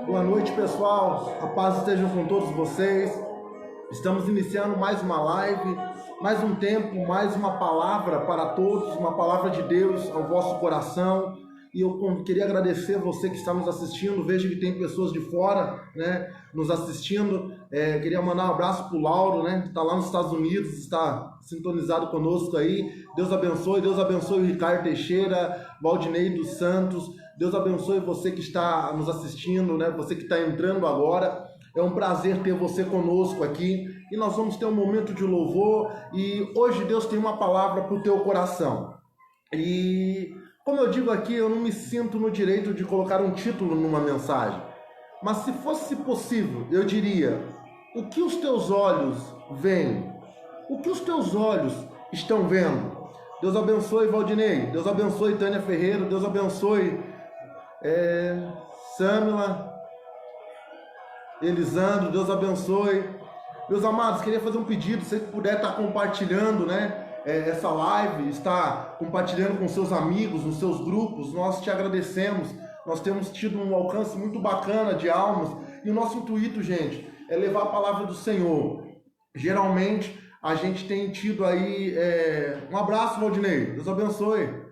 Boa noite, pessoal. A paz esteja com todos vocês. Estamos iniciando mais uma live, mais um tempo, mais uma palavra para todos, uma palavra de Deus ao vosso coração. E eu queria agradecer você que está nos assistindo. Vejo que tem pessoas de fora, né, nos assistindo. Queria mandar um abraço para o Lauro, né, que está lá nos Estados Unidos, está sintonizado conosco aí. Deus abençoe o Ricardo Teixeira, Valdinei dos Santos. Deus abençoe você que está nos assistindo, né, você que está entrando agora. É um prazer ter você conosco aqui. E nós vamos ter um momento de louvor. E hoje Deus tem uma palavra para o teu coração. E como eu digo aqui, eu não me sinto no direito de colocar um título numa mensagem. Mas se fosse possível, eu diria: o que os teus olhos veem? O que os teus olhos estão vendo? Deus abençoe Valdinei, Deus abençoe Tânia Ferreira, Deus abençoe Samila, Elisandro, Deus abençoe. Meus amados, queria fazer um pedido, se você puder estar compartilhando, né? Essa live, está compartilhando com seus amigos, nos seus grupos, nós te agradecemos. Nós temos tido um alcance muito bacana de almas e o nosso intuito, gente, é levar a palavra do Senhor. Geralmente a gente tem tido aí, um abraço, Valdinei, Deus abençoe.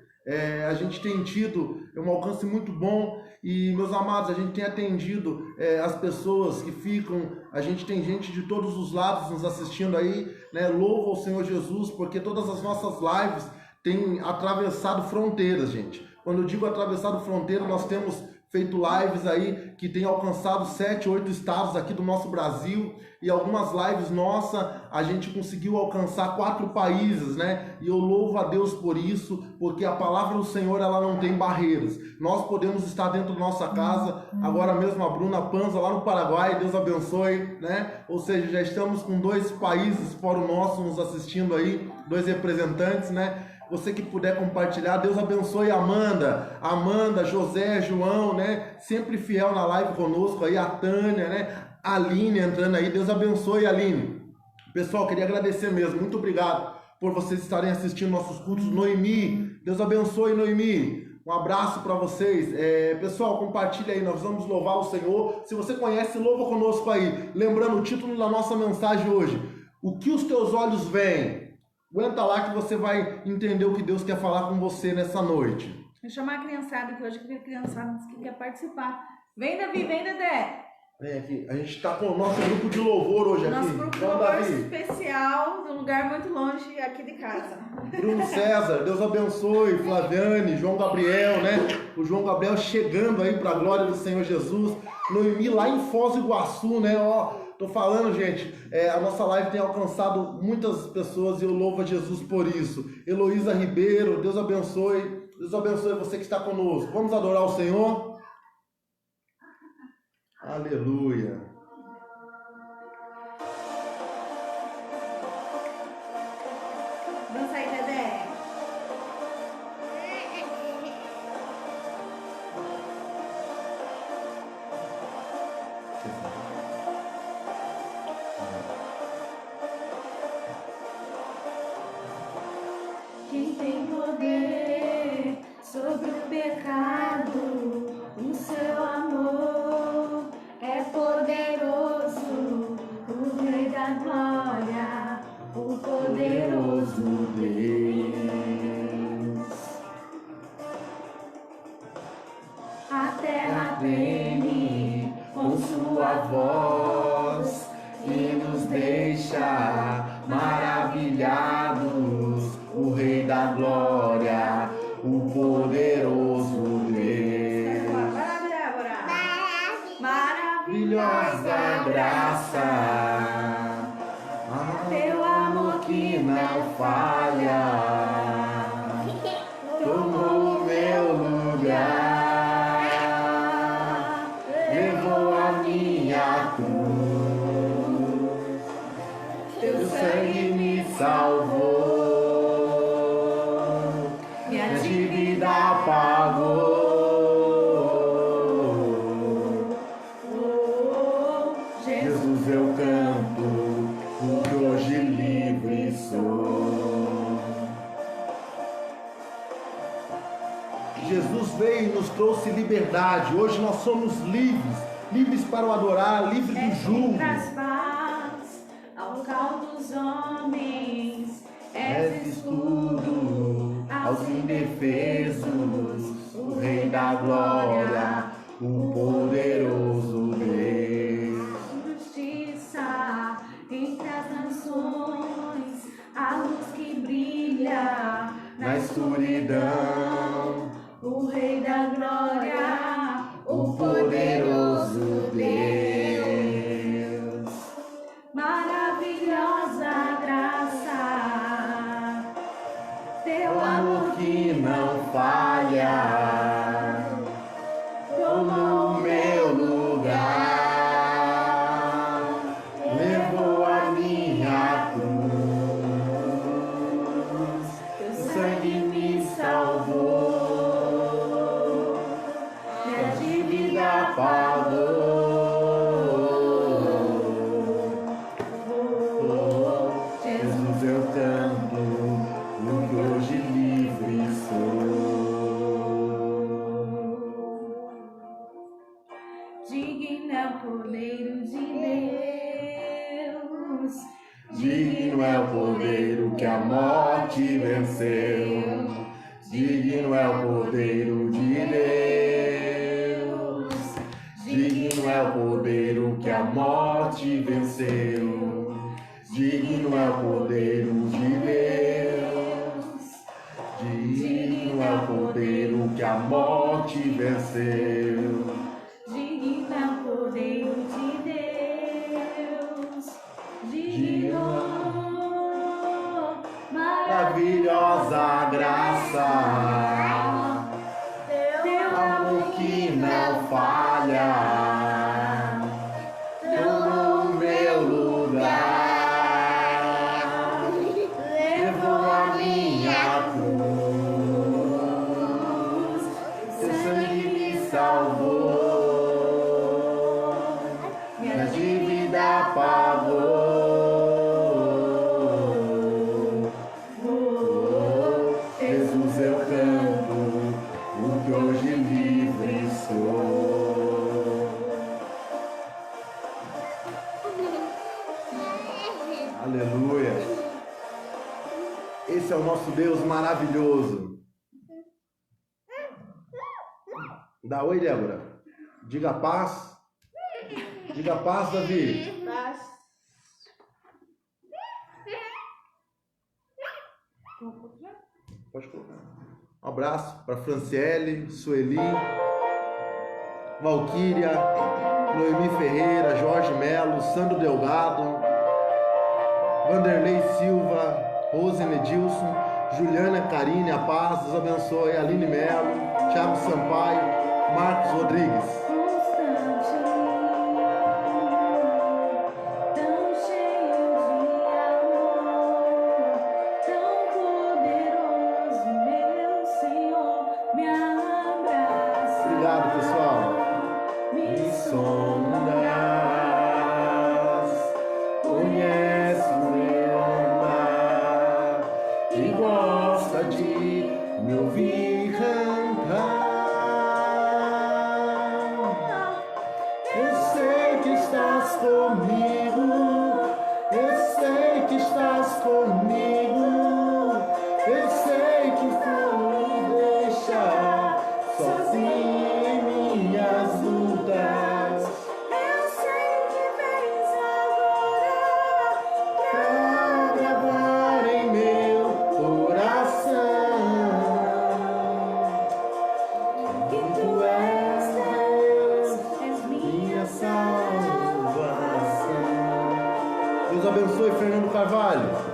A gente tem tido um alcance muito bom e, meus amados, a gente tem atendido as pessoas que ficam, a gente tem gente de todos os lados nos assistindo aí, né? Louva ao Senhor Jesus, porque todas as nossas lives têm atravessado fronteiras, gente. Quando eu digo atravessado fronteira, nós temos feito lives aí que tem alcançado 7, 8 estados aqui do nosso Brasil, e algumas lives nossa a gente conseguiu alcançar 4 países, né? E eu louvo a Deus por isso, porque a palavra do Senhor, ela não tem barreiras. Nós podemos estar dentro da nossa casa, agora mesmo a Bruna Panza lá no Paraguai, Deus abençoe, né? Ou seja, já estamos com 2 países fora o nosso nos assistindo aí, 2 representantes, né? Você que puder compartilhar, Deus abençoe Amanda, José, João, né? Sempre fiel na live conosco aí, a Tânia, né? A Aline entrando aí, Deus abençoe, Aline. Pessoal, queria agradecer mesmo, muito obrigado por vocês estarem assistindo nossos cultos. Noemi, Deus abençoe, Noemi. Um abraço para vocês. Pessoal, compartilha aí, nós vamos louvar o Senhor. Se você conhece, louva conosco aí. Lembrando o título da nossa mensagem hoje: o que os teus olhos veem? Aguenta lá que você vai entender o que Deus quer falar com você nessa noite. Vou chamar a criançada aqui hoje, que a criançada quer participar. Vem, Davi, vem, Dedé. Vem aqui, a gente está com o nosso grupo de louvor hoje aqui. Nosso grupo de louvor especial, de um lugar muito longe aqui de casa. Bruno César, Deus abençoe, Flaviane, João Gabriel, né? O João Gabriel chegando aí para a glória do Senhor Jesus. Noemi lá em Foz do Iguaçu, né? Ó, tô falando, gente, a nossa live tem alcançado muitas pessoas e eu louvo a Jesus por isso. Heloísa Ribeiro, Deus abençoe você que está conosco. Vamos adorar o Senhor? Aleluia. Dança aí, Dedé. Quem tem poder sobre o pecado, o seu amor é poderoso, o Rei da Glória, o poderoso Deus. A terra treme com sua voz e nos deixa maravilhados. O Rei da Glória, o poderoso Deus. graça, teu amor que não falha, tomou meu lugar, levou a minha cruz, teu sangue me salvou, minha dívida pagou. Jesus, eu canto, porque hoje livre sou. Jesus veio e nos trouxe liberdade. Hoje nós somos livres, livres para o adorar, livres do jugo. Ao cal dos homens, És escudo aos indefesos, o Rei da Glória, o poderoso Deus. justiça entre as nações, a luz que brilha Na escuridão, o Rei da Glória, o poderoso Deus. maravilhosa graça, teu amor que não falha, tomou o meu lugar, levou a minha cruz, teu sangue me salvou, minha dívida pagou. Jesus, eu canto, porque hoje livre sou. digno é o Cordeiro de Deus, Digno é o Cordeiro que a morte venceu. Digno é o Cordeiro de Deus. Digno é o Cordeiro que a morte venceu. Digno é o Cordeiro de Deus. Digno é o Cordeiro que a morte venceu. digno é o Cordeiro de Deus, digno, Maravilhosa graça, teu amor que não falha, tomou o meu lugar, levou a minha cruz, seu sangue me salvou, minha dívida pagou. Jesus, eu canto, porque hoje livre sou. Aleluia. Esse é o nosso Deus maravilhoso. Dá oi, Débora. Diga paz. Diga paz, Davi. Pode colocar. Um abraço para Franciele, Sueli, Valquíria, Noemi Ferreira, Jorge Melo, Sandro Delgado, Vanderlei Silva, Rose Nedilson, Juliana Carine, a paz, Deus abençoe, Aline Melo, Thiago Sampaio, Marcos Rodrigues. tão cheio de amor, tão poderoso, meu Senhor, me abraça. Obrigado, pessoal. Me Me sondas, conhece o meu andar e gosta de me ouvir cantar. Eu sei que estás comigo, eu sei que estás comigo, eu sei que tu me deixa sozinho em minhas lutas. abençoe, Fernando Carvalho.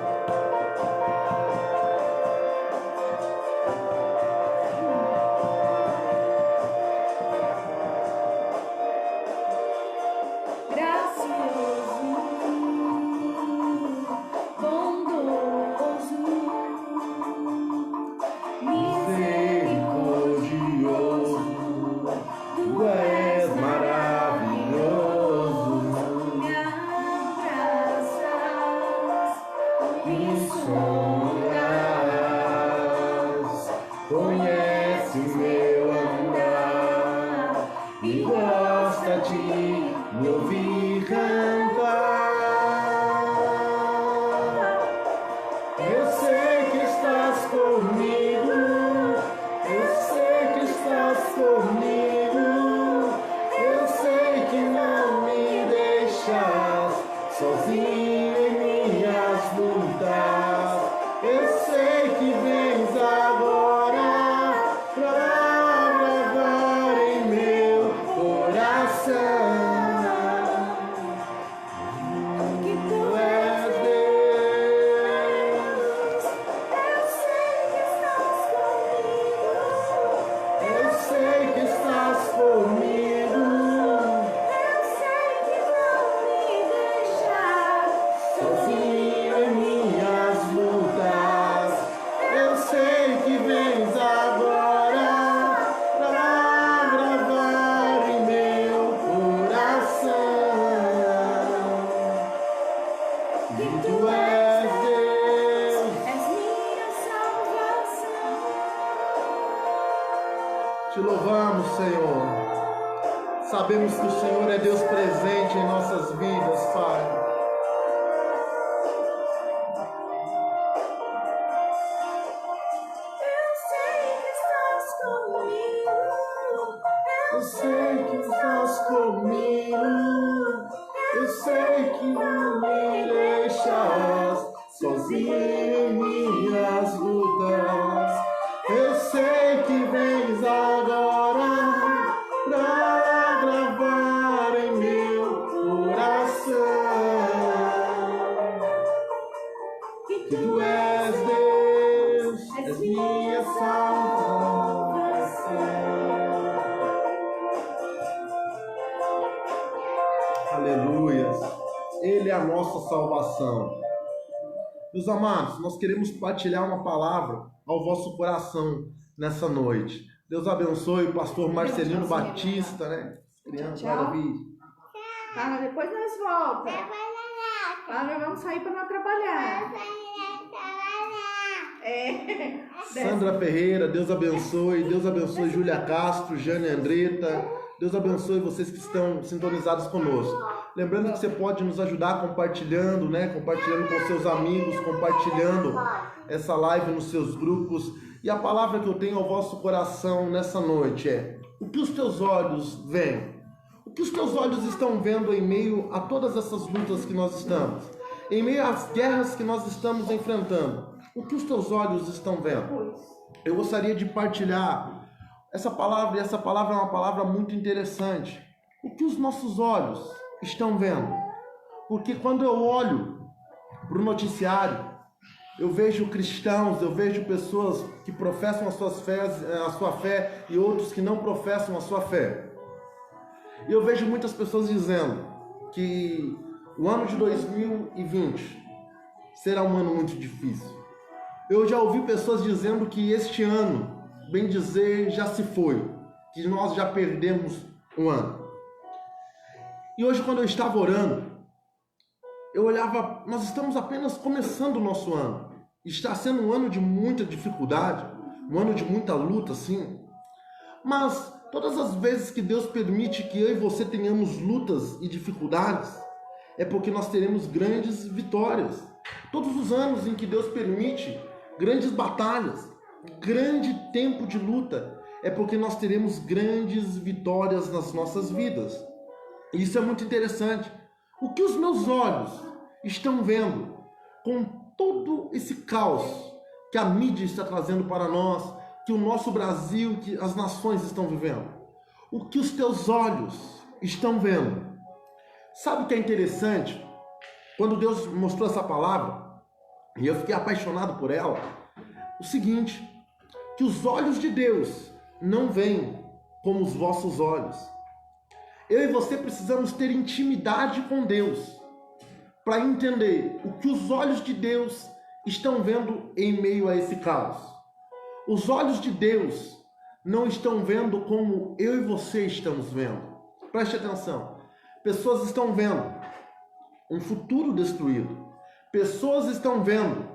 Te louvamos, Senhor. Sabemos que o Senhor é Deus presente em nossas vidas, Pai. Eu sei que estás comigo. Eu sei que não me deixas sozinho em minhas lutas. Eu sei que vens agora pra gravar em meu coração que tu és Deus, és minha salvação. Aleluias, Ele é a nossa salvação. Meus amados, nós queremos partilhar uma palavra ao vosso coração nessa noite. Deus abençoe o pastor Marcelino Batista, né? Criança, maravilha. Tá, depois nós voltamos. Tá, nós vamos sair para não atrapalhar. Sandra Ferreira, Deus abençoe. Deus abençoe Júlia Castro, Jane Andretta. Deus abençoe vocês que estão sintonizados conosco. Lembrando que você pode nos ajudar compartilhando, né? Compartilhando com seus amigos, compartilhando essa live nos seus grupos. E a palavra que eu tenho ao vosso coração nessa noite é: o que os teus olhos veem? O que os teus olhos estão vendo em meio a todas essas lutas que nós estamos? Em meio às guerras que nós estamos enfrentando? O que os teus olhos estão vendo? Eu gostaria de partilhar essa palavra, e essa palavra é uma palavra muito interessante. O que os nossos olhos estão vendo? Porque quando eu olho para o noticiário, eu vejo cristãos, eu vejo pessoas que professam a sua fé e outros que não professam a sua fé. E eu vejo muitas pessoas dizendo que o ano de 2020 será um ano muito difícil. Eu já ouvi pessoas dizendo que este ano, bem dizer, já se foi, que nós já perdemos um ano. E hoje, quando eu estava orando, eu olhava, nós estamos apenas começando o nosso ano. Está sendo um ano de muita dificuldade, um ano de muita luta, sim. Mas todas as vezes que Deus permite que eu e você tenhamos lutas e dificuldades, é porque nós teremos grandes vitórias. Todos os anos em que Deus permite grandes batalhas, grande tempo de luta, é porque nós teremos grandes vitórias nas nossas vidas. E isso é muito interessante. O que os meus olhos estão vendo com todo esse caos que a mídia está trazendo para nós, que o nosso Brasil, que as nações estão vivendo? O que os teus olhos estão vendo? Sabe o que é interessante? quando Deus mostrou essa palavra, e eu fiquei apaixonado por ela, o seguinte, que os olhos de Deus não veem como os vossos olhos. Eu e você precisamos ter intimidade com Deus para entender o que os olhos de Deus estão vendo em meio a esse caos. Os olhos de Deus não estão vendo como eu e você estamos vendo. Preste atenção. Pessoas estão vendo um futuro destruído. Pessoas estão vendo,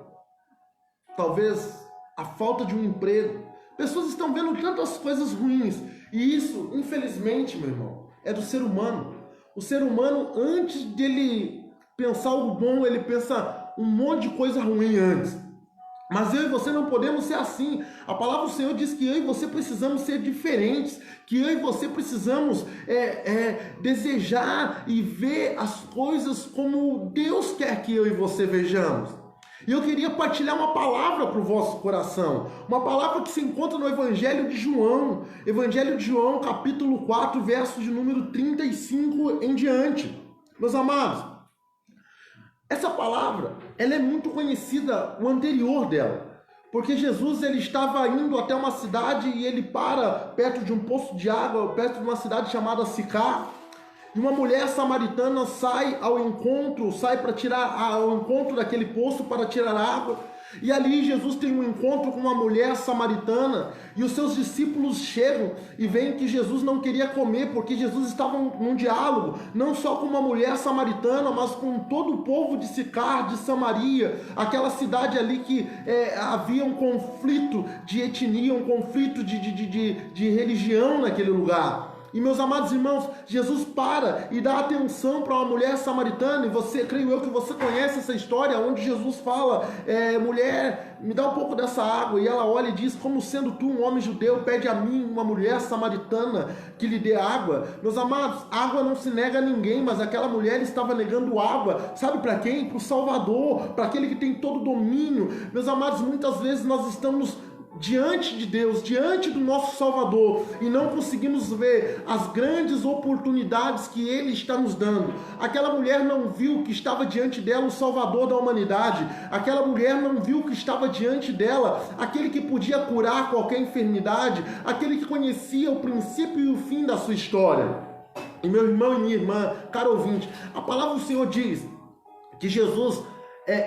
talvez, a falta de um emprego. Pessoas estão vendo tantas coisas ruins. E isso, infelizmente, meu irmão, é do ser humano. O ser humano, antes dele pensar algo bom, ele pensa um monte de coisa ruim antes. Mas eu e você não podemos ser assim. A palavra do Senhor diz que eu e você precisamos ser diferentes, que eu e você precisamos desejar e ver as coisas como Deus quer que eu e você vejamos. E eu queria partilhar uma palavra para o vosso coração, uma palavra que se encontra no Evangelho de João, capítulo 4, verso de número 35 em diante. Meus amados, essa palavra, ela é muito conhecida, o anterior dela, porque Jesus ele estava indo até uma cidade e ele para perto de um poço de água, perto de uma cidade chamada Sicar, e uma mulher samaritana sai ao encontro daquele poço para tirar água. E ali Jesus tem um encontro com uma mulher samaritana e os seus discípulos chegam e veem que Jesus não queria comer, porque Jesus estava num diálogo, não só com uma mulher samaritana, mas com todo o povo de Sicar, de Samaria, aquela cidade ali que havia um conflito de etnia, um conflito de religião naquele lugar. E meus amados irmãos, Jesus para e dá atenção para uma mulher samaritana, e creio eu que você conhece essa história, onde Jesus fala, mulher, me dá um pouco dessa água, e ela olha e diz, como sendo tu um homem judeu, pede a mim, uma mulher samaritana, que lhe dê água. Meus amados, água não se nega a ninguém, mas aquela mulher estava negando água, sabe para quem? Para o Salvador, para aquele que tem todo o domínio. Meus amados, muitas vezes nós estamos diante de Deus, diante do nosso Salvador, e não conseguimos ver as grandes oportunidades que Ele está nos dando. Aquela mulher não viu que estava diante dela o Salvador da humanidade. Aquela mulher não viu que estava diante dela aquele que podia curar qualquer enfermidade, aquele que conhecia o princípio e o fim da sua história. E meu irmão e minha irmã, caro ouvinte, a palavra do Senhor diz que Jesus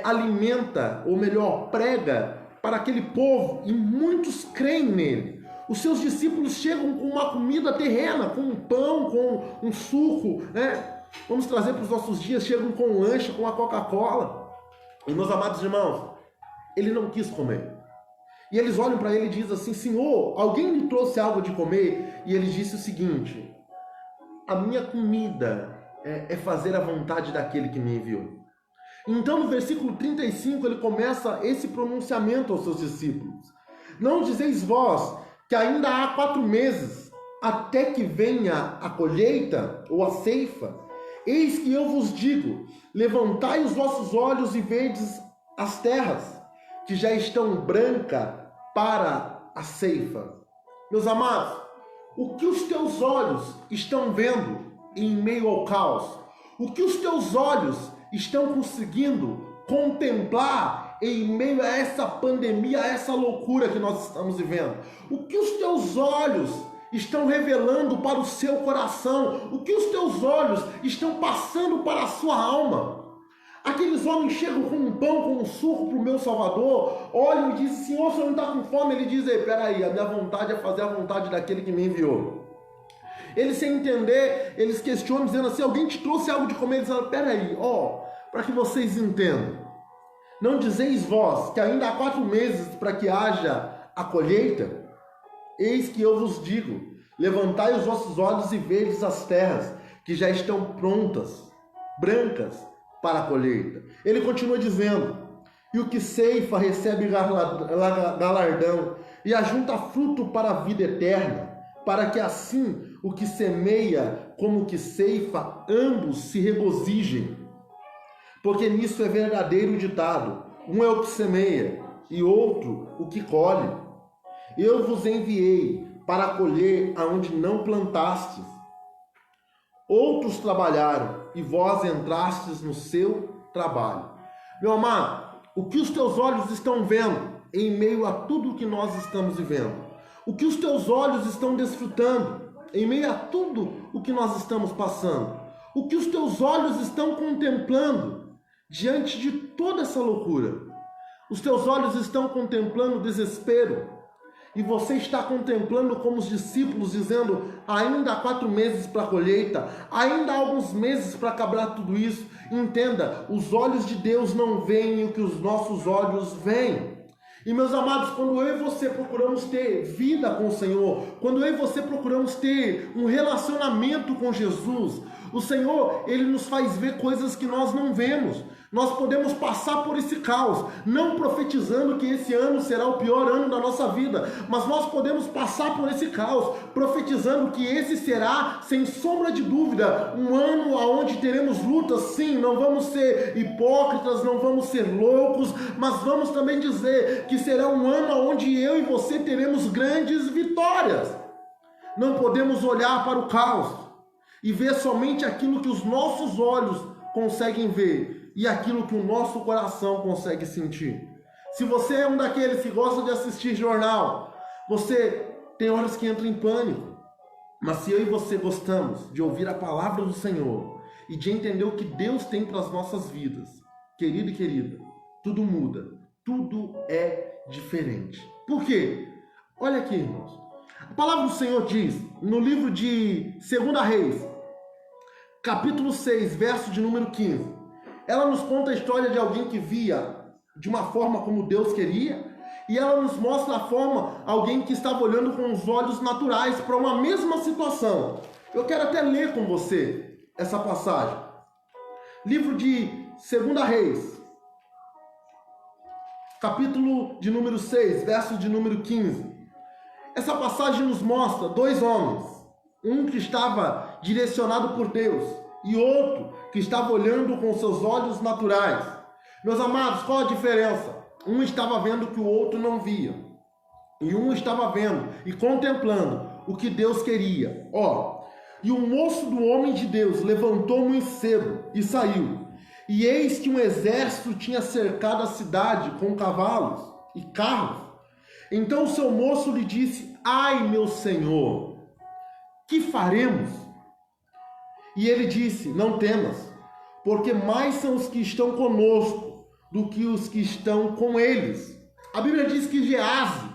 alimenta, ou melhor, prega para aquele povo, e muitos creem nele. Os seus discípulos chegam com uma comida terrena, com um pão, com um suco, né? Vamos trazer para os nossos dias, chegam com um lanche, com a Coca-Cola. E meus amados irmãos, ele não quis comer. E eles olham para ele e dizem assim, Senhor, alguém lhe trouxe algo de comer? E ele disse o seguinte, a minha comida é fazer a vontade daquele que me enviou. Então no versículo 35 ele começa esse pronunciamento aos seus discípulos. Não dizeis vós que ainda há 4 meses até que venha a colheita ou a ceifa? Eis que eu vos digo, levantai os vossos olhos e vedes as terras, que já estão brancas para a ceifa. Meus amados, o que os teus olhos estão vendo em meio ao caos? O que os teus olhos estão conseguindo contemplar em meio a essa pandemia, a essa loucura que nós estamos vivendo? O que os teus olhos estão revelando para o seu coração? O que os teus olhos estão passando para a sua alma? Aqueles homens chegam com um pão, com um suco para o meu Salvador, olham e dizem, Senhor, o senhor não está com fome? Ele diz, peraí, a minha vontade é fazer a vontade daquele que me enviou. Eles, sem entender, eles questionam, dizendo assim, alguém te trouxe algo de comer? Eles falam, peraí, para que vocês entendam. Não dizeis vós que ainda há 4 meses para que haja a colheita? Eis que eu vos digo, levantai os vossos olhos e vedes as terras, que já estão prontas, brancas, para a colheita. Ele continua dizendo, e o que ceifa recebe galardão, e ajunta fruto para a vida eterna, para que assim o que semeia como o que ceifa, ambos se regozijem. Porque nisso é verdadeiro o ditado, um é o que semeia, e outro o que colhe. Eu vos enviei para colher aonde não plantastes. Outros trabalharam, e vós entrastes no seu trabalho. Meu amado, o que os teus olhos estão vendo em meio a tudo que nós estamos vivendo? O que os teus olhos estão desfrutando em meio a tudo o que nós estamos passando? O que os teus olhos estão contemplando diante de toda essa loucura? Os teus olhos estão contemplando o desespero, e você está contemplando como os discípulos, dizendo: ainda há 4 meses para a colheita, ainda há alguns meses para acabar tudo isso. Entenda, os olhos de Deus não veem o que os nossos olhos veem. E meus amados, quando eu e você procuramos ter vida com o Senhor, quando eu e você procuramos ter um relacionamento com Jesus, o Senhor, Ele nos faz ver coisas que nós não vemos. Nós podemos passar por esse caos, não profetizando que esse ano será o pior ano da nossa vida, mas nós podemos passar por esse caos, profetizando que esse será, sem sombra de dúvida, um ano onde teremos lutas. Sim, não vamos ser hipócritas, não vamos ser loucos, mas vamos também dizer que será um ano onde eu e você teremos grandes vitórias. Não podemos olhar para o caos e ver somente aquilo que os nossos olhos conseguem ver e aquilo que o nosso coração consegue sentir. Se você é um daqueles que gosta de assistir jornal, você tem horas que entra em pânico. Mas se eu e você gostamos de ouvir a palavra do Senhor e de entender o que Deus tem para as nossas vidas, querido e querida, tudo muda, tudo é diferente. Por quê? Olha aqui, irmãos. A palavra do Senhor diz, no livro de 2 Reis, capítulo 6, verso de número 15, ela nos conta a história de alguém que via de uma forma como Deus queria, e ela nos mostra a forma, alguém que estava olhando com os olhos naturais para uma mesma situação. Eu quero até ler com você essa passagem. Livro de 2 Reis, capítulo de número 6, verso de número 15. Essa passagem nos mostra 2 homens, um que estava direcionado por Deus e outro que estava olhando com seus olhos naturais. Meus amados, qual a diferença? Um estava vendo o que o outro não via, e um estava vendo e contemplando o que Deus queria. E o moço do homem de Deus levantou muito cedo e saiu, e eis que um exército tinha cercado a cidade com cavalos e carros. Então o seu moço lhe disse: ai, meu senhor, que faremos? E ele disse: não temas, porque mais são os que estão conosco do que os que estão com eles. A Bíblia diz que Geazi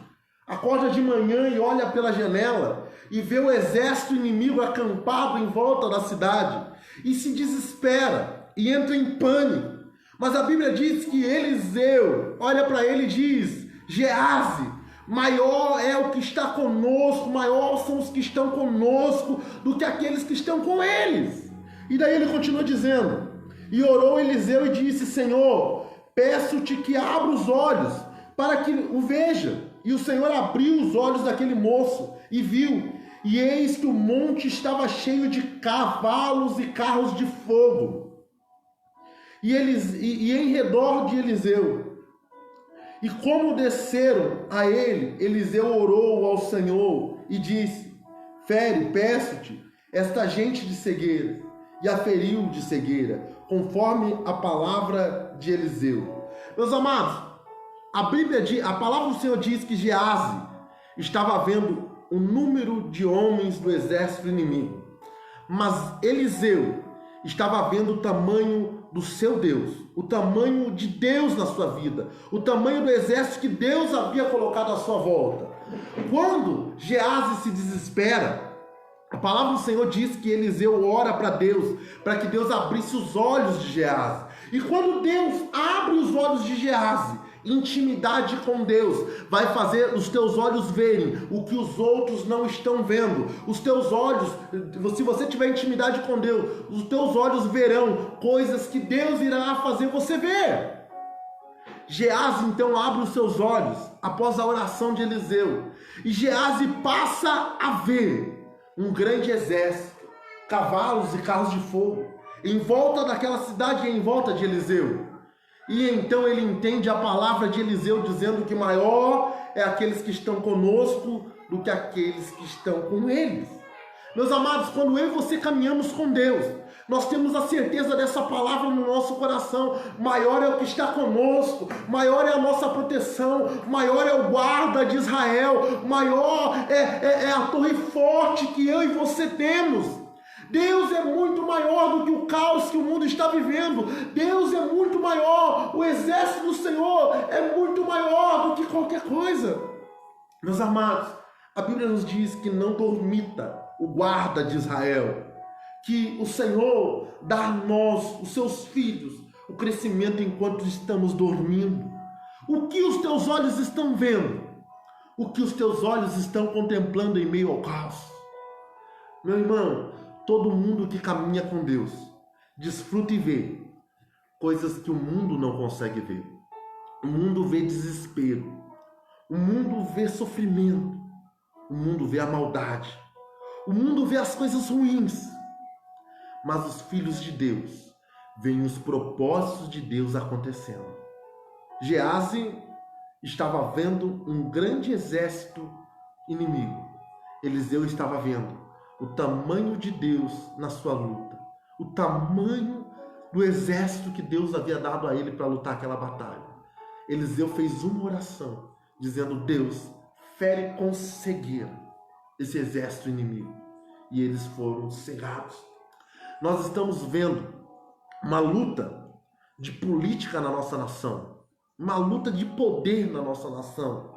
acorda de manhã e olha pela janela e vê o exército inimigo acampado em volta da cidade e se desespera e entra em pânico. Mas a Bíblia diz que Eliseu olha para ele e diz: Geazi, maior é o que está conosco, maior são os que estão conosco do que aqueles que estão com eles. E daí ele continua dizendo: e orou Eliseu e disse: Senhor, peço-te que abra os olhos para que o veja. E o Senhor abriu os olhos daquele moço e viu, e eis que o monte estava cheio de cavalos e carros de fogo, e em redor de Eliseu. E como desceram a ele, Eliseu orou ao Senhor e disse: fere, peço-te, esta gente de cegueira. E a feriu de cegueira, conforme a palavra de Eliseu. Meus amados, a palavra do Senhor diz que Geazi estava vendo o número de homens do exército inimigo, mas Eliseu estava vendo o tamanho do seu Deus, o tamanho de Deus na sua vida, o tamanho do exército que Deus havia colocado à sua volta. Quando Geazi se desespera, a palavra do Senhor diz que Eliseu ora para Deus, para que Deus abrisse os olhos de Geazi. E quando Deus abre os olhos de Geazi, intimidade com Deus vai fazer os teus olhos verem o que os outros não estão vendo. Os teus olhos, se você tiver intimidade com Deus, os teus olhos verão coisas que Deus irá fazer você ver. Geazi então abre os seus olhos após a oração de Eliseu, e Geazi passa a ver um grande exército, cavalos e carros de fogo, em volta daquela cidade e em volta de Eliseu. E então ele entende a palavra de Eliseu dizendo que maior é aqueles que estão conosco do que aqueles que estão com eles. Meus amados, quando eu e você caminhamos com Deus, nós temos a certeza dessa palavra no nosso coração. Maior é o que está conosco, maior é a nossa proteção, maior é o guarda de Israel, maior é a torre forte que eu e você temos. Deus é muito maior do que o caos que o mundo está vivendo. Deus é muito maior. O exército do Senhor é muito maior do que qualquer coisa. Meus amados, a Bíblia nos diz que não dormita o guarda de Israel, que o Senhor dá a nós, os seus filhos, o crescimento enquanto estamos dormindo. O que os teus olhos estão vendo? O que os teus olhos estão contemplando em meio ao caos? Meu irmão, todo mundo que caminha com Deus desfruta e vê coisas que o mundo não consegue ver. O mundo vê desespero, o mundo vê sofrimento, o mundo vê a maldade, o mundo vê as coisas ruins. Mas os filhos de Deus veem os propósitos de Deus acontecendo. Geazi estava vendo um grande exército inimigo. Eliseu estava vendo o tamanho de Deus na sua luta, o tamanho do exército que Deus havia dado a ele para lutar aquela batalha. Eliseu fez uma oração, dizendo: Deus, fere com cegueira esse exército inimigo. E eles foram cegados. Nós estamos vendo uma luta de política na nossa nação, uma luta de poder na nossa nação.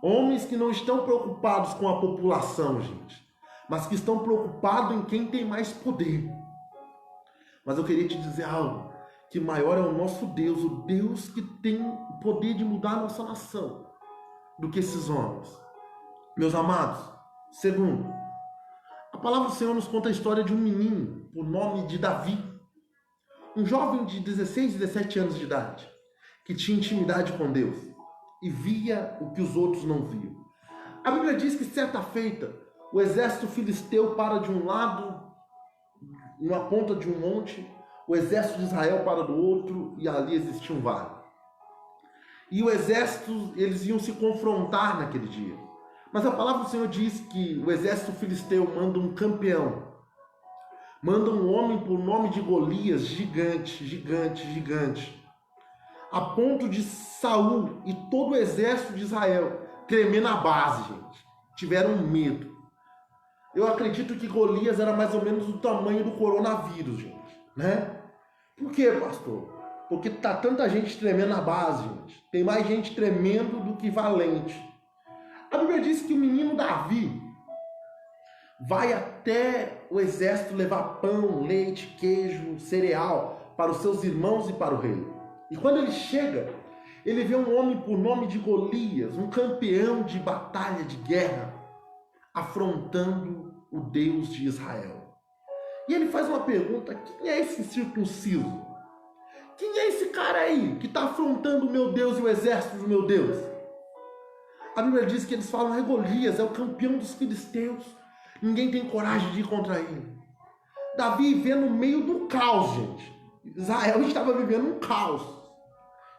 Homens que não estão preocupados com a população, gente, mas que estão preocupados em quem tem mais poder. Mas eu queria te dizer algo, que maior é o nosso Deus, o Deus que tem o poder de mudar a nossa nação, do que esses homens. Meus amados, segundo, a palavra do Senhor nos conta a história de um menino, por nome de Davi, um jovem de 16, 17 anos de idade, que tinha intimidade com Deus e via o que os outros não viam. A Bíblia diz que certa feita, o exército filisteu para de um lado, numa ponta de um monte, o exército de Israel para do outro, e ali existia um vale. E o exército, eles iam se confrontar naquele dia. Mas a palavra do Senhor diz que o exército filisteu manda um campeão, manda um homem por nome de Golias, gigante, gigante, gigante, a ponto de Saul e todo o exército de Israel tremer na base, gente. Tiveram medo. Eu acredito que Golias era mais ou menos do tamanho do coronavírus, gente, né? Por quê, pastor? Porque tá tanta gente tremendo na base, gente. Tem mais gente tremendo do que valente. A Bíblia diz que o menino Davi vai até o exército levar pão, leite, queijo, cereal para os seus irmãos e para o rei. E quando ele chega, ele vê um homem por nome de Golias, um campeão de batalha, de guerra, afrontando o Deus de Israel. E ele faz uma pergunta: quem é esse circunciso? Quem é esse cara aí que está afrontando o meu Deus e o exército do meu Deus? A Bíblia diz que eles falam: é Golias, é o campeão dos filisteus. Ninguém tem coragem de ir contra ele. Davi vê no meio do caos, gente. Israel estava vivendo um caos.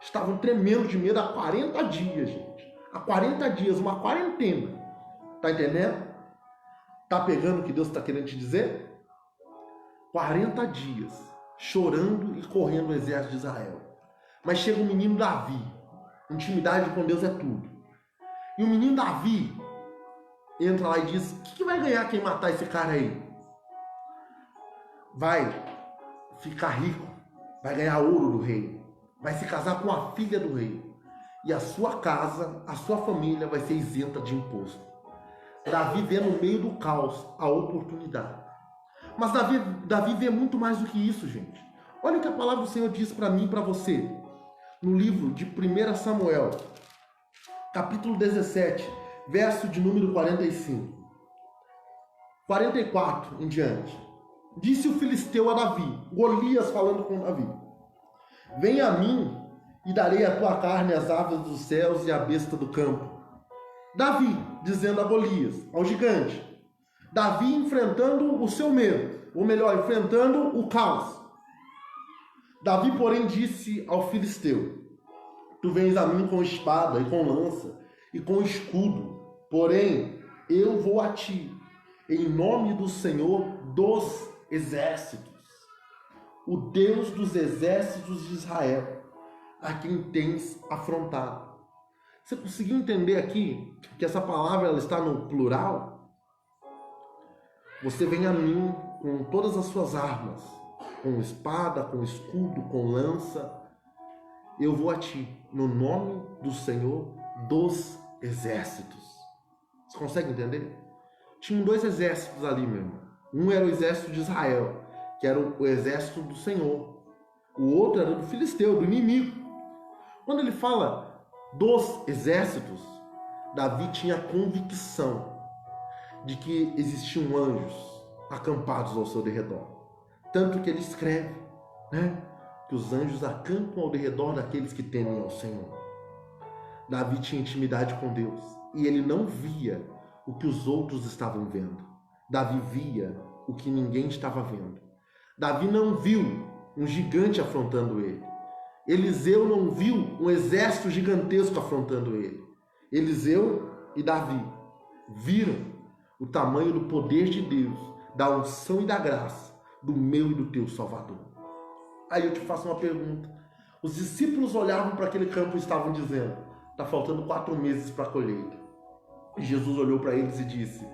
Estavam tremendo de medo há 40 dias, gente. Há 40 dias, uma quarentena. Tá entendendo? Tá pegando o que Deus está querendo te dizer? 40 dias, chorando e correndo o exército de Israel. Mas chega o menino Davi. Intimidade com Deus é tudo. E o menino Davi entra lá e diz: o que vai ganhar quem matar esse cara aí? Vai ficar rico, vai ganhar ouro do rei, vai se casar com a filha do rei, e a sua casa, a sua família vai ser isenta de imposto. Davi vê no meio do caos a oportunidade. Mas Davi vê muito mais do que isso, gente. Olha o que a palavra do Senhor diz para mim e para você, no livro de 1 Samuel, capítulo 17, verso de número 45. 44 em diante. Disse o filisteu a Davi, Golias falando com Davi: venha a mim e darei a tua carne às aves dos céus e à besta do campo. Davi dizendo a Golias, ao gigante. Davi enfrentando o seu medo, ou melhor, enfrentando o caos. Davi, porém, disse ao filisteu: tu vens a mim com espada e com lança e com escudo, porém eu vou a ti em nome do Senhor dos exércitos, o Deus dos exércitos de Israel, a quem tens afrontado. Você conseguiu entender aqui que essa palavra ela está no plural? Você vem a mim com todas as suas armas, com espada, com escudo, com lança. Eu vou a ti, no nome do Senhor dos exércitos. Você consegue entender? Tinham dois exércitos ali, meu irmão. Um era o exército de Israel, que era o exército do Senhor. O outro era do filisteu, do inimigo. Quando ele fala dos exércitos, Davi tinha a convicção de que existiam anjos acampados ao seu derredor. Tanto que ele escreve, né, que os anjos acampam ao derredor daqueles que temem ao Senhor. Davi tinha intimidade com Deus e ele não via o que os outros estavam vendo. Davi via o que ninguém estava vendo. Davi não viu um gigante afrontando ele. Eliseu não viu um exército gigantesco afrontando ele. Eliseu e Davi viram o tamanho do poder de Deus, da unção e da graça, do meu e do teu Salvador. Aí eu te faço uma pergunta. Os discípulos olhavam para aquele campo e estavam dizendo: está faltando 4 meses para a colheita. E Jesus olhou para eles e disse: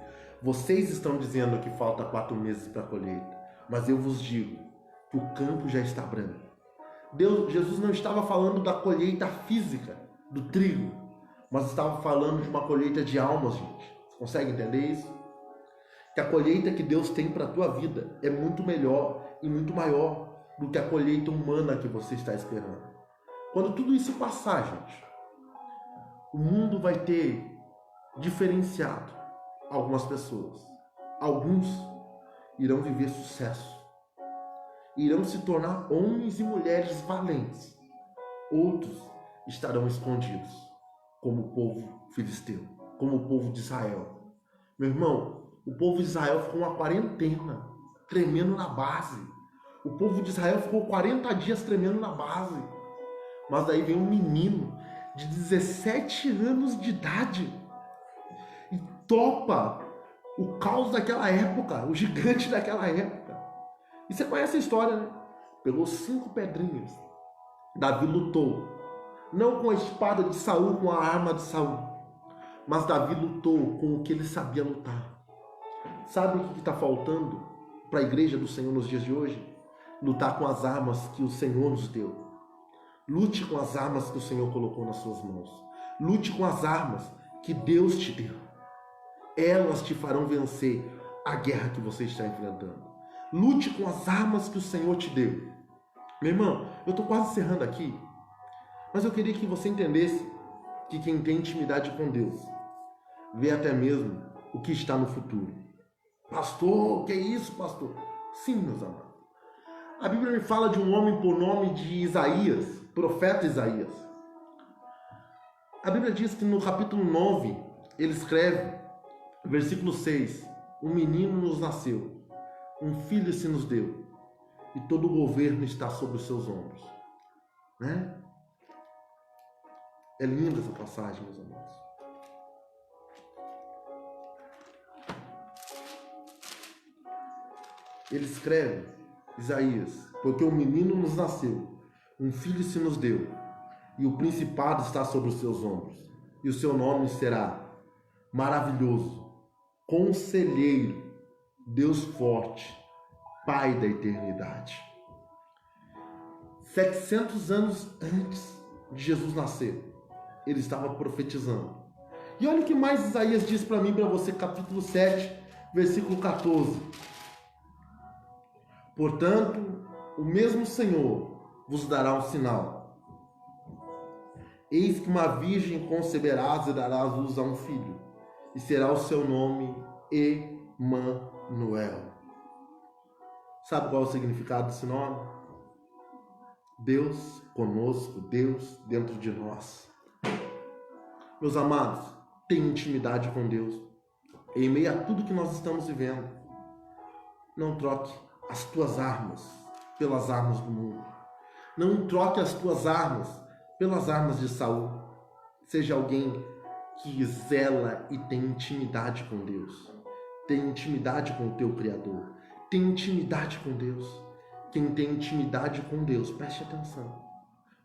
vocês estão dizendo que falta 4 meses para a colheita, mas eu vos digo que o campo já está branco. Jesus não estava falando da colheita física, do trigo, mas estava falando de uma colheita de almas, gente. Você consegue entender isso? Que a colheita que Deus tem para a tua vida é muito melhor e muito maior do que a colheita humana que você está esperando. Quando tudo isso passar, gente, o mundo vai ter diferenciado algumas pessoas. Alguns irão viver sucesso, irão se tornar homens e mulheres valentes. Outros estarão escondidos, como o povo filisteu, como o povo de Israel. Meu irmão, o povo de Israel ficou uma quarentena, tremendo na base. O povo de Israel ficou 40 dias tremendo na base. Mas daí vem um menino de 17 anos de idade e topa o caos daquela época, o gigante daquela época. E você conhece a história, né? Pegou 5 pedrinhas. Davi lutou, não com a espada de Saul, com a arma de Saul, mas Davi lutou com o que ele sabia lutar. Sabe o que está faltando para a igreja do Senhor nos dias de hoje? Lutar com as armas que o Senhor nos deu. Lute com as armas que o Senhor colocou nas suas mãos. Lute com as armas que Deus te deu. Elas te farão vencer a guerra que você está enfrentando. Lute com as armas que o Senhor te deu. Meu irmão, eu estou quase encerrando aqui, mas eu queria que você entendesse que quem tem intimidade com Deus vê até mesmo o que está no futuro. Pastor, que é isso, pastor? Sim, meus amados. A Bíblia me fala de um homem por nome de Isaías, profeta Isaías. A Bíblia diz que no capítulo 9, ele escreve, versículo 6, um menino nos nasceu, um filho se nos deu, e todo o governo está sobre os seus ombros. Né? É linda essa passagem, meus amados. Ele escreve, Isaías, porque um menino nos nasceu, um filho se nos deu, e o principado está sobre os seus ombros, e o seu nome será Maravilhoso, Conselheiro, Deus Forte, Pai da Eternidade. 700 anos antes de Jesus nascer, ele estava profetizando. E olha o que mais Isaías diz para mim, para você, capítulo 7, versículo 14. Portanto, o mesmo Senhor vos dará um sinal. Eis que uma virgem conceberás e darás luz a um filho, e será o seu nome Emanuel. Sabe qual é o significado desse nome? Deus conosco, Deus dentro de nós. Meus amados, tenha intimidade com Deus. Em meio a tudo que nós estamos vivendo, não troque as tuas armas pelas armas do mundo. Não troque as tuas armas pelas armas de Saul. Seja alguém que zela e tem intimidade com Deus. Tem intimidade com o teu Criador. Tem intimidade com Deus. Quem tem intimidade com Deus, preste atenção,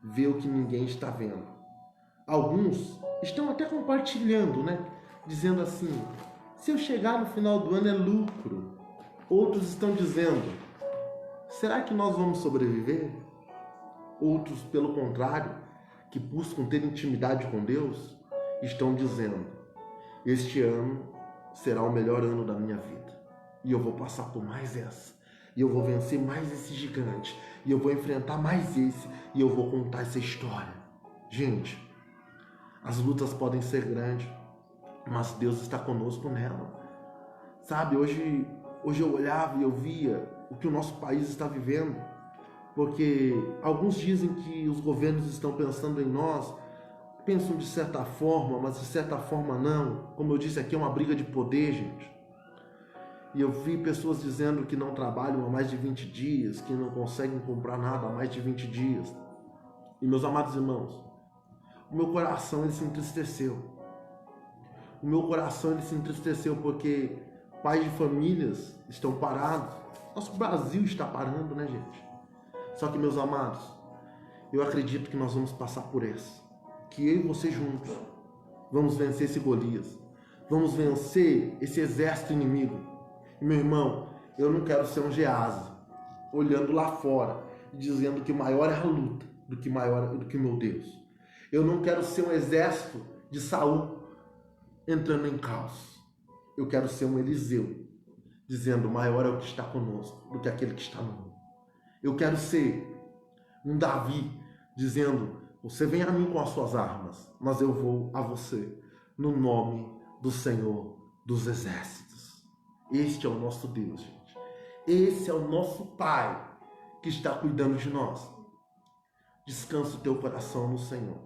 vê o que ninguém está vendo. Alguns estão até compartilhando, né? Dizendo assim, se eu chegar no final do ano é lucro. Outros estão dizendo, será que nós vamos sobreviver? Outros, pelo contrário, que buscam ter intimidade com Deus, estão dizendo, este ano será o melhor ano da minha vida. E eu vou passar por mais essa. E eu vou vencer mais esse gigante. E eu vou enfrentar mais esse. E eu vou contar essa história. Gente, as lutas podem ser grandes, mas Deus está conosco nela. Sabe, hoje eu olhava e eu via o que o nosso país está vivendo. Porque alguns dizem que os governos estão pensando em nós. Pensam de certa forma, mas de certa forma não. Como eu disse aqui, é uma briga de poder, gente. E eu vi pessoas dizendo que não trabalham há mais de 20 dias, que não conseguem comprar nada há mais de 20 dias. E meus amados irmãos, o meu coração ele se entristeceu. O meu coração ele se entristeceu porque pais de famílias estão parados. Nosso Brasil está parando, né, gente? Só que, meus amados, eu acredito que nós vamos passar por essa. Que eu e você juntos vamos vencer esse Golias. Vamos vencer esse exército inimigo. Meu irmão, eu não quero ser um Geazi, olhando lá fora e dizendo que maior é a luta do que meu Deus. Eu não quero ser um exército de Saul entrando em caos. Eu quero ser um Eliseu, dizendo maior é o que está conosco do que aquele que está no mundo. Eu quero ser um Davi, dizendo, você vem a mim com as suas armas, mas eu vou a você, no nome do Senhor dos Exércitos. Este é o nosso Deus, gente. Esse é o nosso Pai que está cuidando de nós. Descansa o teu coração no Senhor.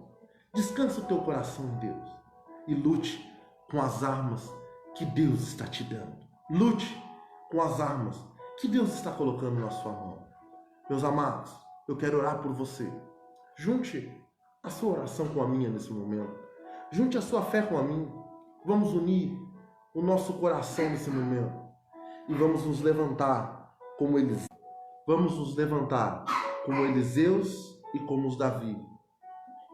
Descansa o teu coração em Deus. E lute com as armas que Deus está te dando. Lute com as armas que Deus está colocando na sua mão. Meus amados, eu quero orar por você. Junte a sua oração com a minha nesse momento. Junte a sua fé com a minha. Vamos unir o nosso coração nesse momento e vamos nos levantar como Eliseu. Vamos nos levantar como Eliseus e como os Davi,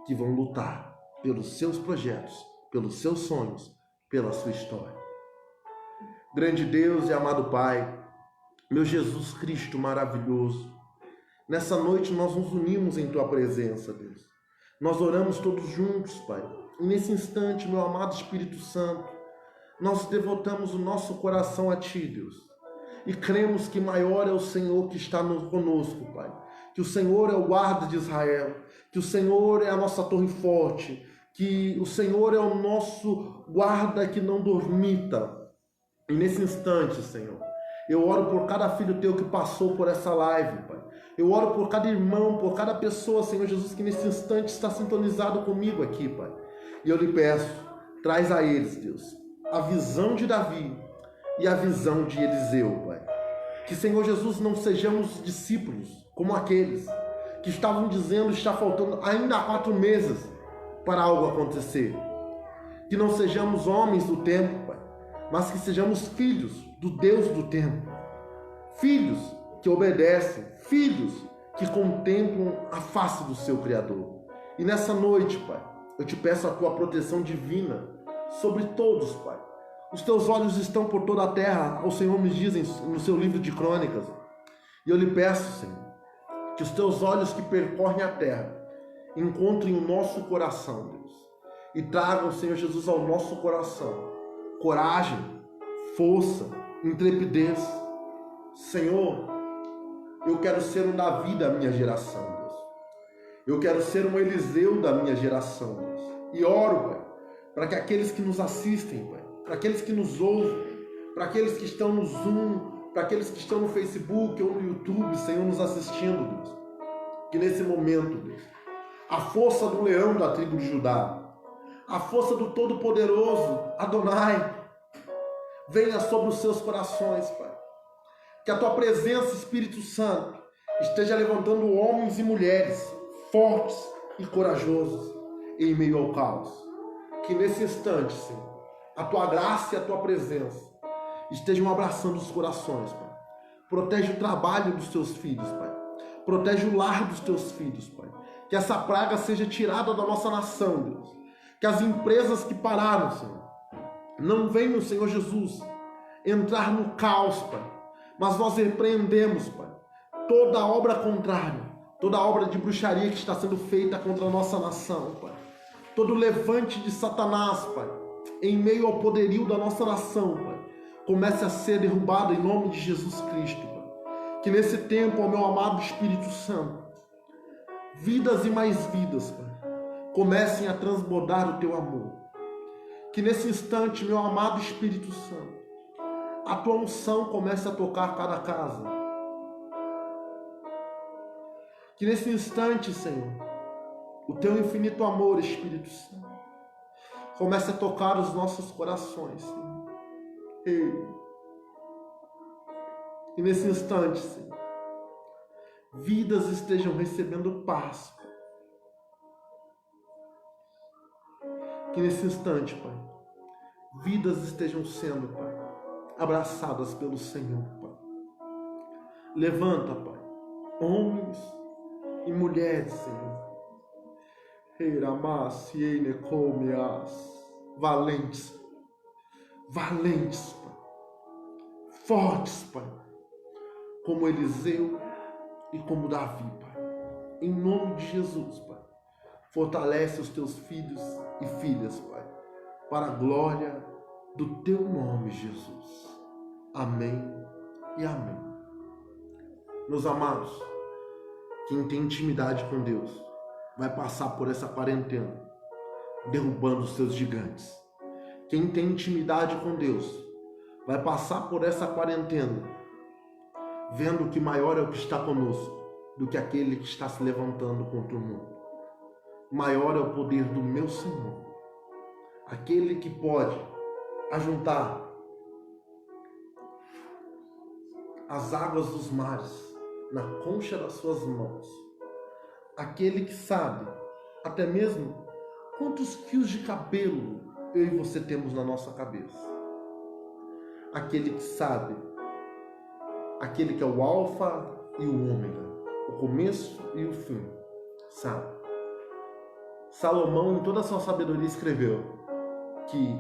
que vão lutar pelos seus projetos, pelos seus sonhos, pela sua história. Grande Deus e amado Pai, meu Jesus Cristo maravilhoso, nessa noite nós nos unimos em Tua presença, Deus. Nós oramos todos juntos, Pai. E nesse instante, meu amado Espírito Santo, nós devotamos o nosso coração a Ti, Deus. E cremos que maior é o Senhor que está conosco, Pai. Que o Senhor é o guarda de Israel. Que o Senhor é a nossa torre forte. Que o Senhor é o nosso guarda que não dormita. E nesse instante, Senhor, eu oro por cada filho Teu que passou por essa live, Pai. Eu oro por cada irmão, por cada pessoa, Senhor Jesus, que nesse instante está sintonizado comigo aqui, Pai. E eu lhe peço, traz a eles, Deus, a visão de Davi e a visão de Eliseu, Pai. Que, Senhor Jesus, não sejamos discípulos como aqueles que estavam dizendo que está faltando ainda 4 meses para algo acontecer. Que não sejamos homens do tempo, Pai, mas que sejamos filhos do Deus do tempo. Filhos que obedecem, filhos que contemplam a face do seu Criador. E nessa noite, Pai, eu te peço a Tua proteção divina sobre todos, Pai. Os Teus olhos estão por toda a terra, o Senhor me diz no seu livro de crônicas. E eu lhe peço, Senhor, que os Teus olhos que percorrem a terra encontrem o nosso coração, Deus. E tragam, Senhor Jesus, ao nosso coração coragem, força, intrepidez. Senhor, eu quero ser um Davi da minha geração, Deus. Eu quero ser um Eliseu da minha geração, Deus. E oro, Pai, para que aqueles que nos assistem, Pai, para aqueles que nos ouvem, para aqueles que estão no Zoom, para aqueles que estão no Facebook ou no YouTube, Senhor, nos assistindo, Deus. Que nesse momento, Deus, a força do leão da tribo de Judá, a força do Todo-Poderoso, Adonai, venha sobre os seus corações, Pai. Que a Tua presença, Espírito Santo, esteja levantando homens e mulheres fortes e corajosos em meio ao caos. Que nesse instante, Senhor, a Tua graça e a Tua presença estejam abraçando os corações, Pai. Protege o trabalho dos teus filhos, Pai. Protege o lar dos teus filhos, Pai. Que essa praga seja tirada da nossa nação, Deus. Que as empresas que pararam, Senhor, não venham, Senhor Jesus, entrar no caos, Pai. Mas nós repreendemos, Pai, toda obra contrária, toda obra de bruxaria que está sendo feita contra a nossa nação, Pai. Todo levante de Satanás, Pai, em meio ao poderio da nossa nação, Pai, comece a ser derrubado em nome de Jesus Cristo, Pai. Que nesse tempo, ó meu amado Espírito Santo, vidas e mais vidas, Pai, comecem a transbordar o teu amor. Que nesse instante, meu amado Espírito Santo, a tua unção comece a tocar cada casa. Que nesse instante, Senhor, o teu infinito amor, Espírito Santo, comece a tocar os nossos corações, Senhor. E nesse instante, Senhor, vidas estejam recebendo paz, Pai. Que nesse instante, Pai, vidas estejam sendo, Pai, abraçadas pelo Senhor, Pai. Levanta, Pai, homens e mulheres, Senhor. Valentes, valentes, Pai. Fortes, Pai, como Eliseu e como Davi, Pai. Em nome de Jesus, Pai, fortalece os teus filhos e filhas, Pai, para a glória do teu nome, Jesus. Amém e amém. Meus amados, quem tem intimidade com Deus vai passar por essa quarentena derrubando os seus gigantes. Quem tem intimidade com Deus vai passar por essa quarentena vendo que maior é o que está conosco do que aquele que está se levantando contra o mundo. Maior é o poder do meu Senhor, aquele que pode ajuntar as águas dos mares na concha das suas mãos, aquele que sabe até mesmo quantos fios de cabelo eu e você temos na nossa cabeça, aquele que sabe, aquele que é o alfa e o ômega, o começo e o fim, sabe? Salomão, em toda a sua sabedoria, escreveu que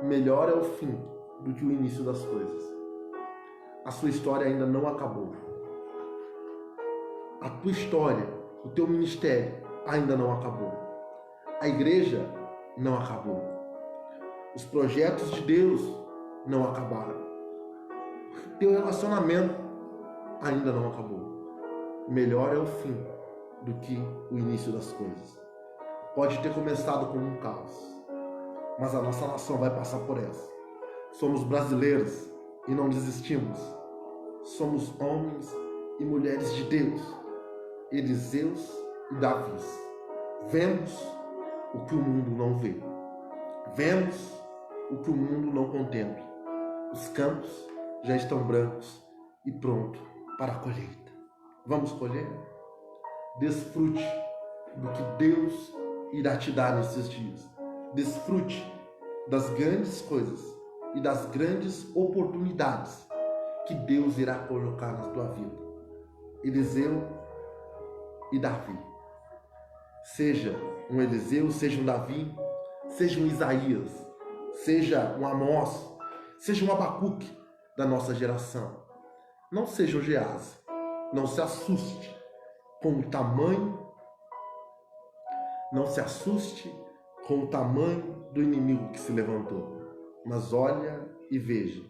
melhor é o fim do que o início das coisas. A sua história ainda não acabou. A tua história, o teu ministério ainda não acabou. A igreja não acabou. Os projetos de Deus não acabaram. O teu relacionamento ainda não acabou. Melhor é o fim do que o início das coisas. Pode ter começado com um caos, mas a nossa nação vai passar por essa. Somos brasileiros e não desistimos. Somos homens e mulheres de Deus, Eliseus e Davis. Vemos o que o mundo não vê. Vemos o que o mundo não contempla. Os campos já estão brancos e prontos para a colheita. Vamos colher? Desfrute do que Deus irá te dar nesses dias. Desfrute das grandes coisas e das grandes oportunidades que Deus irá colocar na tua vida. Eliseu e Davi. Seja um Eliseu, seja um Davi, seja um Isaías, seja um Amós, seja um Abacuque da nossa geração. Não seja um Gease. Não se assuste com o tamanho, não se assuste com o tamanho do inimigo que se levantou, mas olha e veja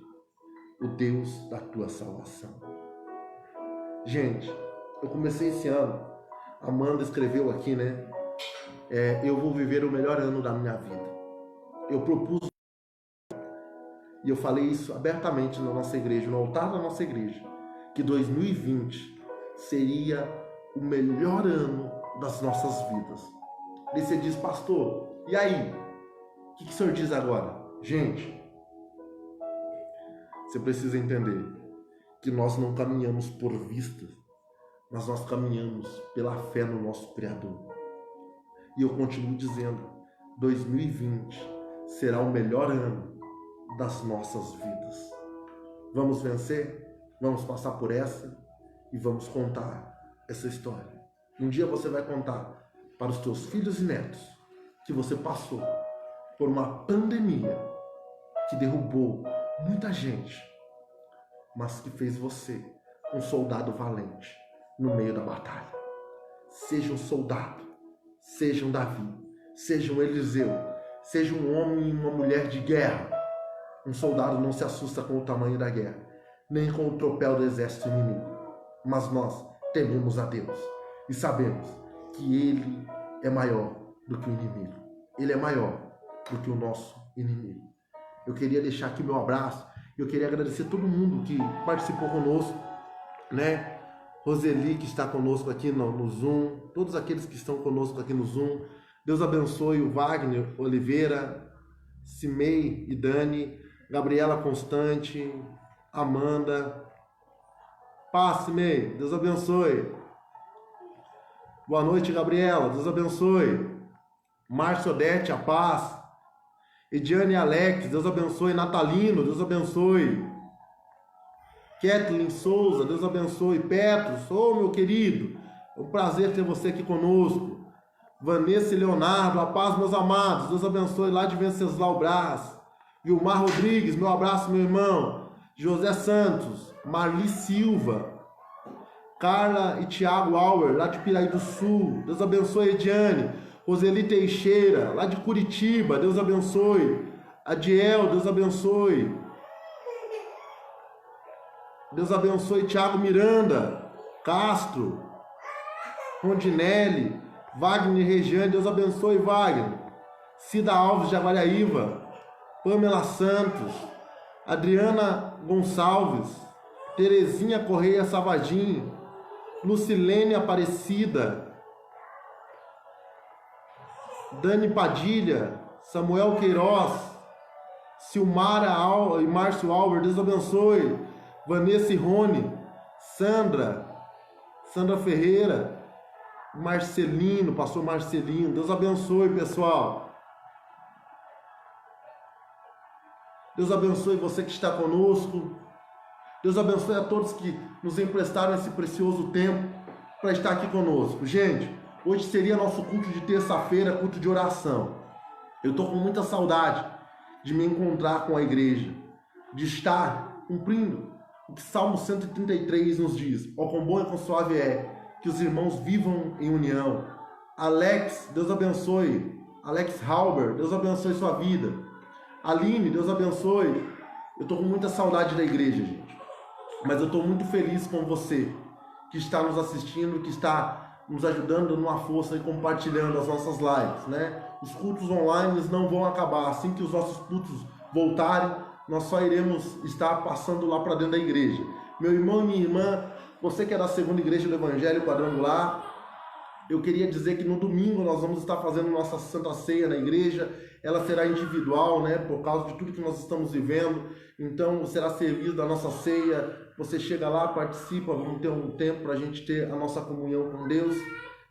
o Deus da tua salvação. Gente, eu comecei esse ano, a Amanda escreveu aqui, né? Eu vou viver o melhor ano da minha vida. Eu propus, e eu falei isso abertamente na nossa igreja, no altar da nossa igreja, que 2020 seria o melhor ano das nossas vidas. E você diz, pastor, e aí? O que o senhor diz agora? Gente, você precisa entender que nós não caminhamos por vista, mas nós caminhamos pela fé no nosso Criador. E eu continuo dizendo, 2020 será o melhor ano das nossas vidas. Vamos vencer, vamos passar por essa e vamos contar essa história. Um dia você vai contar para os teus filhos e netos que você passou por uma pandemia que derrubou muita gente, mas que fez você um soldado valente no meio da batalha. Seja um soldado, seja um Davi, seja um Eliseu, seja um homem e uma mulher de guerra. Um soldado não se assusta com o tamanho da guerra, nem com o tropel do exército inimigo. Mas nós tememos a Deus e sabemos que Ele é maior do que o inimigo. Ele é maior do que o nosso inimigo. Eu queria deixar aqui meu abraço. Eu queria agradecer todo mundo que participou conosco, né? Roseli, que está conosco aqui no Zoom, todos aqueles que estão conosco aqui no Zoom. Deus abençoe o Wagner Oliveira, Cimei e Dani, Gabriela Constante, Amanda. Paz, Cimei, Deus abençoe. Boa noite, Gabriela, Deus abençoe. Márcio Odete, a paz. Ediane Alex, Deus abençoe. Natalino, Deus abençoe. Kathleen Souza, Deus abençoe. Petros, meu querido, é um prazer ter você aqui conosco. Vanessa e Leonardo, a paz, meus amados, Deus abençoe lá de Venceslau Brás. Vilmar Rodrigues, meu abraço, meu irmão. José Santos, Marli Silva, Carla e Tiago Auer, lá de Piraí do Sul, Deus abençoe. Ediane, Roseli Teixeira, lá de Curitiba, Deus abençoe. Adiel, Deus abençoe. Deus abençoe. Tiago Miranda, Castro, Rondinelli, Wagner Regiane, Deus abençoe. Wagner, Cida Alves de Avaliaíva, Pamela Santos, Adriana Gonçalves, Terezinha Correia Savadim, Lucilene Aparecida, Dani Padilha, Samuel Queiroz, Silmara e Márcio Alver, Deus abençoe. Vanessa e Rony, Sandra Ferreira, Marcelino, pastor Marcelino, Deus abençoe, pessoal. Deus abençoe você que está conosco. Deus abençoe a todos que nos emprestaram esse precioso tempo para estar aqui conosco. Gente, hoje seria nosso culto de terça-feira, culto de oração. Eu estou com muita saudade de me encontrar com a igreja, de estar cumprindo o que Salmo 133 nos diz. Ó, quão bom e quão suave é que os irmãos vivam em união. Alex, Deus abençoe. Alex Halber, Deus abençoe sua vida. Aline, Deus abençoe. Eu estou com muita saudade da igreja, gente. Mas eu estou muito feliz com você que está nos assistindo, que está nos ajudando, dando uma força e compartilhando as nossas lives, né? Os cultos online não vão acabar. Assim que os nossos cultos voltarem, nós só iremos estar passando lá para dentro da igreja. Meu irmão e minha irmã, você que é da segunda igreja do Evangelho Quadrangular, eu queria dizer que no domingo nós vamos estar fazendo nossa Santa Ceia na igreja. Ela será individual, né, por causa de tudo que nós estamos vivendo. Então será servido da nossa ceia. Você chega lá, participa, vamos ter um tempo para a gente ter a nossa comunhão com Deus.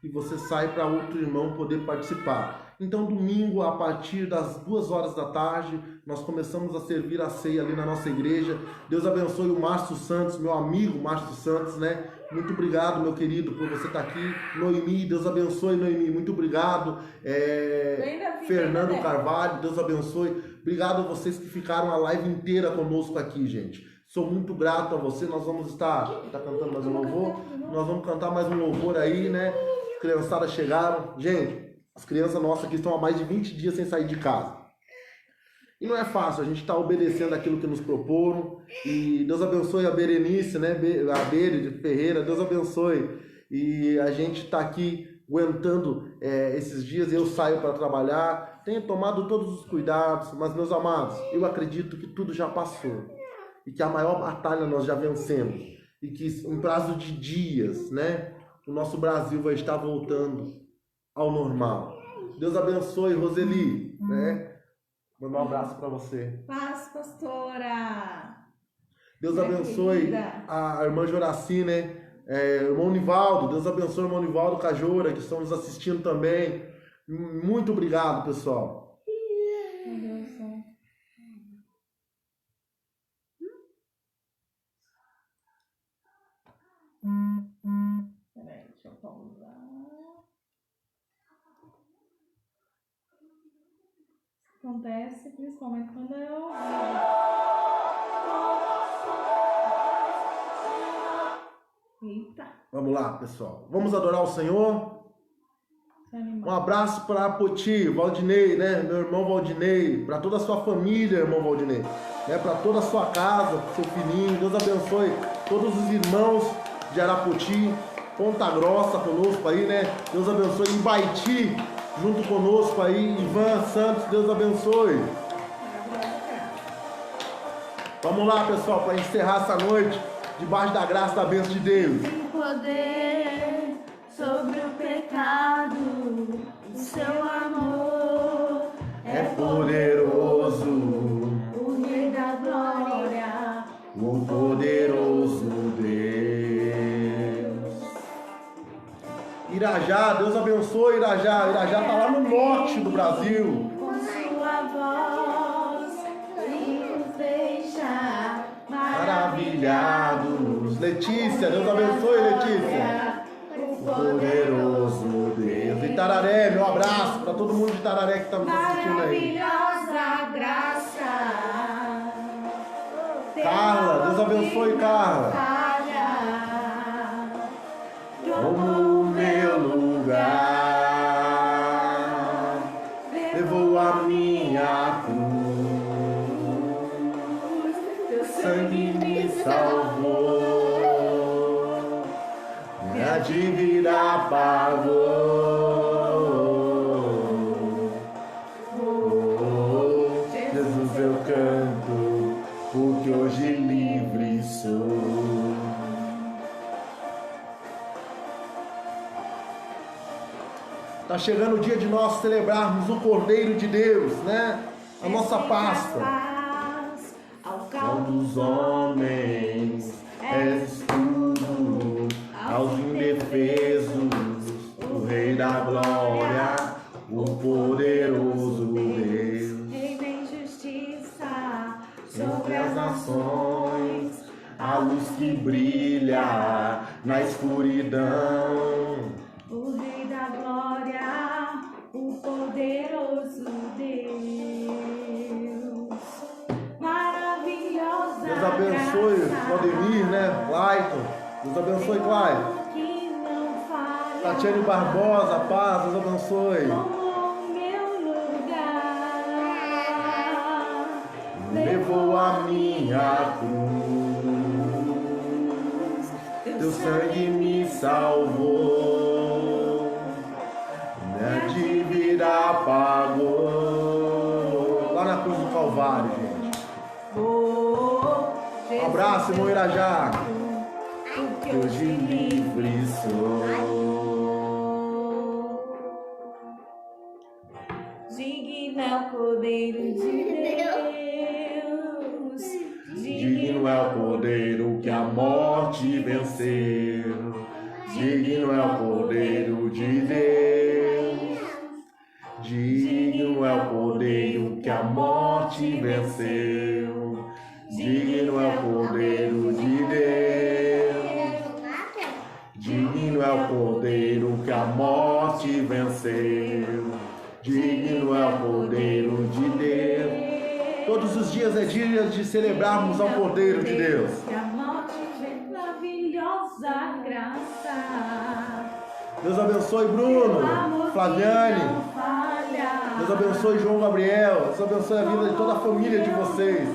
E você sai para outro irmão poder participar. Então domingo, a partir das 2 horas da tarde, nós começamos a servir a ceia ali na nossa igreja. Deus abençoe o Márcio Santos, meu amigo Márcio Santos, né? Muito obrigado, meu querido, por você estar aqui. Noemi, Deus abençoe, Noemi, muito obrigado. Fernando Carvalho, Deus abençoe. Obrigado a vocês que ficaram a live inteira conosco aqui, gente. Sou muito grato a você. Nós vamos estar cantando mais um louvor. Nós vamos cantar mais um louvor aí, né? As criançadas chegaram. Gente, as crianças nossas aqui estão há mais de 20 dias sem sair de casa. E não é fácil, a gente está obedecendo aquilo que nos proporam. E Deus abençoe a Berenice, né? A Bere de Ferreira, Deus abençoe. E a gente está aqui aguentando esses dias. Eu saio para trabalhar, tenho tomado todos os cuidados. Mas, meus amados, eu acredito que tudo já passou. E que a maior batalha nós já vencemos. E que em prazo de dias, né? O nosso Brasil vai estar voltando ao normal. Deus abençoe, Roseli, né? Manda um abraço para você. Paz, pastora. Deus abençoe a irmã Joraci, né? Irmão Nivaldo, Deus abençoe o irmão Nivaldo Cajora, que estão nos assistindo também. Muito obrigado, pessoal. Meu Deus do céu. Acontece principalmente quando é ao vivo. Eita, Vamos lá, pessoal. Vamos adorar o Senhor. se animou. Um abraço para Poti, Valdinei, né? Meu irmão Valdinei, para toda a sua família, irmão Valdinei, né? Para toda a sua casa, seu filhinho. Deus abençoe todos os irmãos de Arapoti, Ponta Grossa conosco aí, né? Deus abençoe em Baiti, junto conosco aí, Ivan Santos, Deus abençoe. Vamos lá, pessoal, para encerrar essa noite debaixo da graça e da bênção de Deus. Tem poder sobre o pecado, o seu amor É poderoso, o Rei da glória. o poderoso Deus. Irajá, Deus abençoe Irajá. Irajá está lá no norte do Brasil. Com sua voz, ele nos deixa Maravilhados. Letícia, Deus abençoe Letícia. O O poderoso Deus. E Tararé, meu abraço para todo mundo de Tararé que está nos assistindo aí. maravilhosa graça. Carla, Deus abençoe Carla. Como o meu lugar levou a minha cruz, teu sangue me salvou, minha dívida pagou. Oh, Jesus, eu canto, porque hoje livre sou. Está chegando o dia de nós celebrarmos o Cordeiro de Deus, né? A nossa Páscoa. Ao Ao calmo dos homens és escudo, aos indefesos, o Rei da Glória, o poderoso Deus. reina em justiça Sobre as nações, a luz que brilha na escuridão. o Rei da glória, o poderoso Deus. Maravilhosa Deus abençoe graça, Valdemir, né? Clayton. Deus abençoe Clayton. que não falha. Tatiane Barbosa, paz, Deus abençoe. Como meu lugar, Levou a minha cruz, teu sangue me salvou, minha dívida pagou. Lá na cruz do Calvário, gente. Um abraço, irmão Irajá. porque Hoje livre sou. digno é o Cordeiro de Deus. Digno é o Cordeiro que a morte venceu. Digno é o Cordeiro de Deus. Digno é o Cordeiro que a morte venceu. Digno é o Cordeiro de Deus. Digno é o Cordeiro que a morte venceu. Digno é o Cordeiro de Deus. Todos os dias é dia de celebrarmos ao Cordeiro de Deus. Que a morte vem, maravilhosa graça. Deus abençoe Bruno, Flaviane. Deus abençoe João Gabriel. Deus abençoe a vida de toda a família de vocês.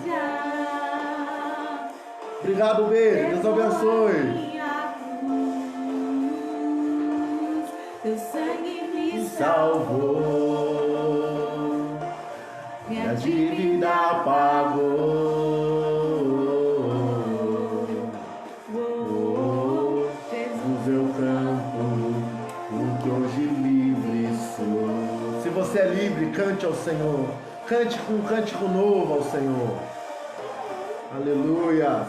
Obrigado, beijo. Deus abençoe. Teu sangue me Salvou, minha dívida pagou. Oh, Jesus, eu canto, porque hoje livre sou. Se você é livre, cante ao Senhor. Cante com um cântico novo ao Senhor. Aleluia.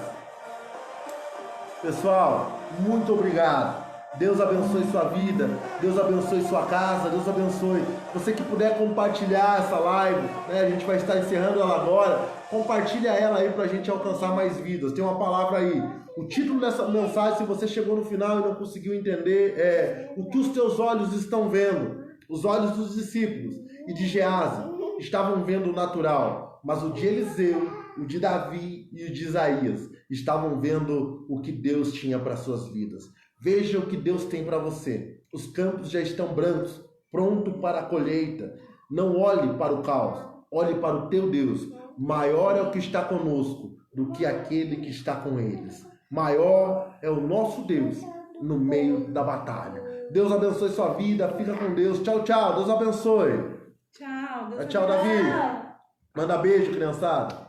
Pessoal, muito obrigado. Deus abençoe sua vida, Deus abençoe sua casa, Deus abençoe. Você que puder compartilhar essa live, né? A gente vai estar encerrando ela agora. Compartilha ela aí pra gente alcançar mais vidas. Tem uma palavra aí. O título dessa mensagem, se você chegou no final e não conseguiu entender, é o que os teus olhos estão vendo. Os olhos dos discípulos e de Gease. estavam vendo o natural, mas o de Eliseu, o de Davi e o de Isaías estavam vendo o que Deus tinha para suas vidas. Veja o que Deus tem para você. Os campos já estão brancos, pronto para a colheita. Não olhe para o caos, olhe para o teu Deus. Maior é o que está conosco do que aquele que está com eles. Maior é o nosso Deus no meio da batalha. Deus abençoe sua vida, fica com Deus. Tchau, tchau. Deus abençoe. Tchau. Deus Tchau, Davi. abençoe. Manda beijo, criançada.